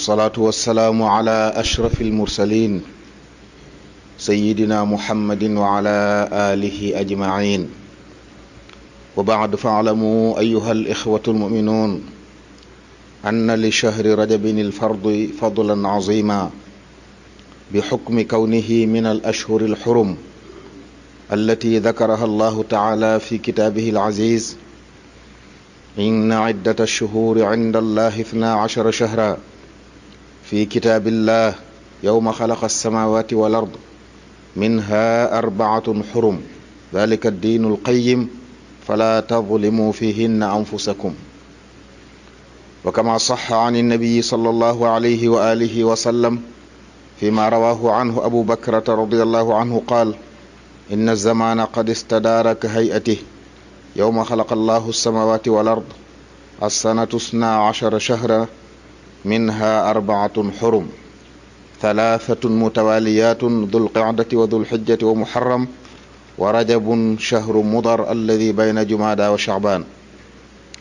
والصلاة والسلام على أشرف المرسلين سيدنا محمد وعلى آله أجمعين وبعد فاعلموا أيها الإخوة المؤمنون أن لشهر رجب الفرض فضلا عظيما بحكم كونه من الأشهر الحرم التي ذكرها الله تعالى في كتابه العزيز إن عدة الشهور عند الله 12 شهرا في كتاب الله يوم خلق السماوات والأرض منها 4 حرم ذلك الدين القيم فلا تظلموا فيهن أنفسكم وكما صح عن النبي صلى الله عليه وآله وسلم فيما رواه عنه أبو بكرة رضي الله عنه قال إن الزمان قد استدار كهيئته يوم خلق الله السماوات والأرض السنة 12 شهرا منها 4 حرم 3 متواليات ذو القعدة وذو الحجة ومحرم ورجب شهر مضر الذي بين جمادى وشعبان.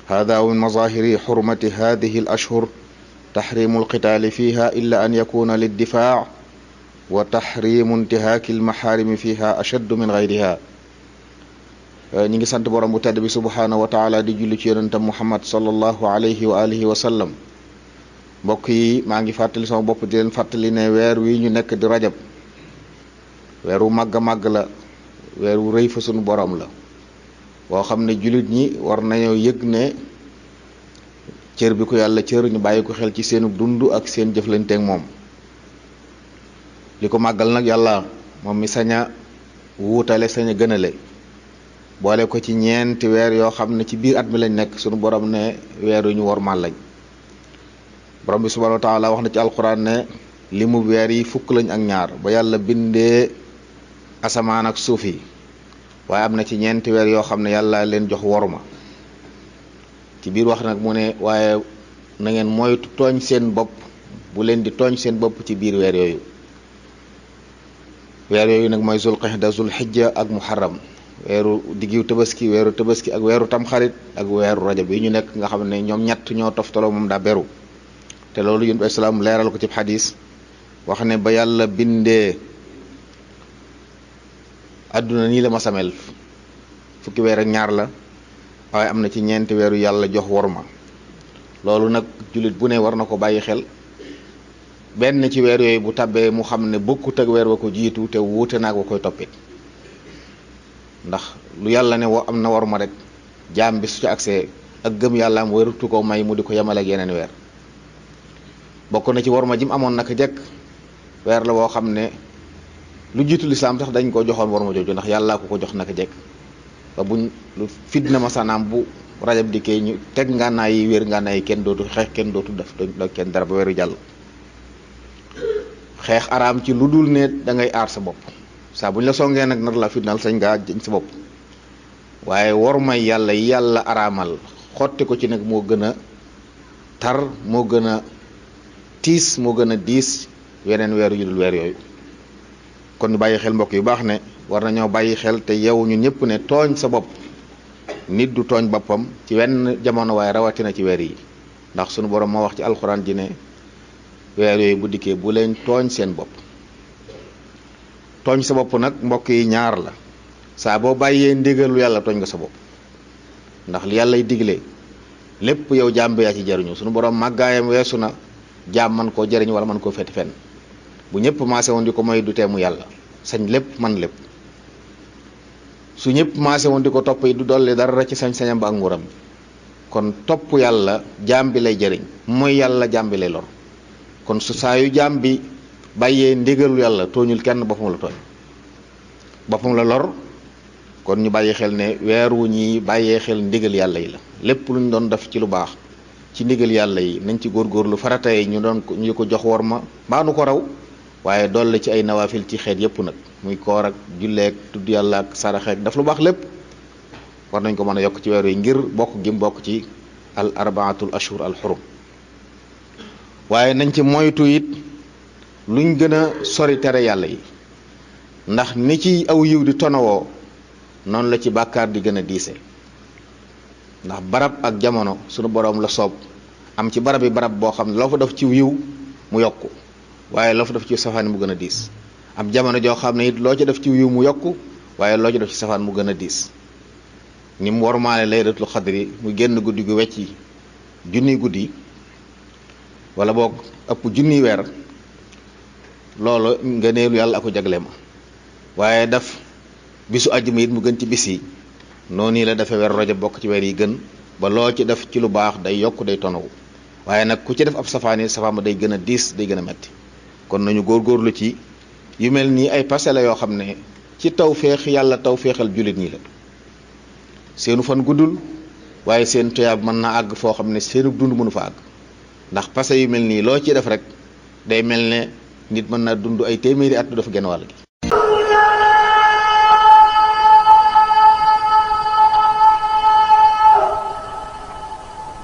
هذا من مظاهر حرمة هذه الأشهر تحريم القتال فيها إلا أن يكون للدفاع وتحريم انتهاك المحارم فيها أشد من غيرها. ñi ngi sant borom bu tedd bi subhanahu wa ta'ala di julli ci yonentam Muhammad sallallahu alayhi wa alihi wa sallam. mbokk yi maa ngi fàttali sama bopp di leen fàttali ne weer wi ñu nekk di rajab weer wu màgg a màgg la, weer wu rëy fa sunu borom la boo xam ne jullit ñi war nañoo yëg ne cër bi ko yàlla cër ñu bàyyi ko xel ci seenu dund ak seen jëflanteeg moom. li ko màggal nag yàlla moom mi sañ a wuutale sañ a gënale boole ko ci ñeenti weer yoo xam ne ci biir at mi lañ nekk sunu borom ne weer yu ñu wormaal lañ. borom bi subhanahu wa taala wax na ci alquran ne limu weer yi 10 lañ ak ñaar ba yàlla bindee asamaan ak suuf yi, waaye am na ci ñeenti weer yoo xam ne yàlla leen jox worma. ci biir wax nag mu ne waaye na ngeen moytu tooñ seen bopp, bu leen di tooñ seen bopp ci biir weer yooyu. weer yooyu nag mooy zul qixda zul xijja ak muharram, weeru diggiw tabaski, weeru tabaski ak weeru tamxarit ak weeru rajab yi ñu nekk nga xam ne ñoom ñett ñoo toftaloo moom daa beru. te loolu yonent bi islaam leeral ko ci xadis wax ne ba yàlla bindee adduna nii la ma samel 10 weer ak ñaar la, waaye am na ci ñeenti weeru yàlla jox worma. loolu nag jullit bu ne war na ko bàyyi xel. benn ci weer yooyu bu tabbee mu xam ne bokkut ak weer wa ko jiitu te wuute naag wa koy toppit, ndax lu yàlla ne am na worma rek jaam bi su ci agsee ak gëm yàlla am wërtu ko may mu di ko yemal ak yeneen weer. bokk na ci worma jim amoon naka jekk weer la boo xam ne lu jiitu lislaam sax dañ ko joxoon worma jooju, ndax yàllaa ko jox naka jekk ba buñ lu fitna masanaam bu rajab dikkee ñu teg ngànnaay yi wér ngànnaay yi kenn dootu xeex, kenn dootu def do kenn dara ba weeru jàll. xeex araam ci lu dul ne da ngay aar sa bopp, saa buñ la songee nag nar la fitnaal sañ ngaa jëñ sa bopp. waaye wormay yàlla yi yàlla araamal xotti ko ci nag moo gën a tar, moo gën a tiis, moo gën a diis weneen weer yu dul weer yooyu. kon ñu bàyyi xel mbokk yu baax ne war nañoo bàyyi xel te yow ñu ñëpp ne tooñ sa bopp, nit du tooñ boppam ci wenn jamono waaye rawatina ci weer yi, ndax sunu borom moo wax ci alxuraan ji ne weer yooyu bu dikkee bu leen tooñ seen bopp. tooñ sa bopp nag mbokk yi ñaar la. saa boo bàyyee ndigalu yàlla tooñ nga sa bopp, ndax li yàllay digle lépp yow jaam bi yaa ci jariñu. sunu borom màggaayam weesu na jaam man koo jëriñ wala man koo feti fenn. bu ñëpp maase woon di ko moy du teemu yàlla sañ lépp man lépp. su ñëpp maase woon di ko topp yi du dolli dara ci sañ-sañam ba ak nguuram. kon topp yàlla jaam bi lay jëriñ, mooy yàlla jaam bi lay lor. kon su saa yu jaam bi bàyyee ndigalu yàlla tooñul kenn, boppam la tooñ, boppam la lor. kon ñu bàyyi xel ne weer wu ñuy bàyyee xel ndigal yàlla yi la. lépp lu ñu doon def ci lu baax ci ndigal yàlla yi nañ ci góorgóorlu. farata yi ñu ko jox worma mbaa nu ko raw, waaye dolli ci ay nawaafil ci xeet yépp nag, muy koor ak julleek tudd yàlla ak saraxeek daf lu baax lépp war nañ ko mën a yokk ci weer yi ngir bokk gim bokk ci al arbaatul ashhur al xurum. waaye nañ ci moytu it luñ gën a sori tere yàlla yi, ndax ni ci aw yiw di tonawoo noonu la ci bàkkaar di gën a diise. ndax barab ak jamono sunu borom la soob am ci barab yi barab boo xam ne loo fa def ci yiw mu yokku waaye loo fa def ci safaan mu gën a diis am jamono joo xam ne it loo ci def ci yiw mu yokku waaye loo ci def ci safaan mu gën a diis ni mu wormaale laylatul xadri mu génn guddi gu wecci junniy guddi wala boog ëpp junniy weer loolu nga neelu yàlla ako jagle ma waaye daf bisu àjjuma it mu gën ci bis yi noonu la defee weer Rajab bokk ci weer yi gën ba loo ci def ci lu baax day yokk day tonawu waaye nag ku ci def ab safaan yi safaan ba day gën a diis day gën a metti kon nañu góorgóorlu ci yu mel nii ay passé la yoo xam ne ci tawféex yàlla tawféexal jullit ñi la seenu fan guddul waaye seen tuyaab mën na àgg foo xam ne seenu dund mënu fa àgg ndax passé yu mel nii loo ci def rek day mel ne nit mën na dund ay téeméeri at du dafa genn wàll gi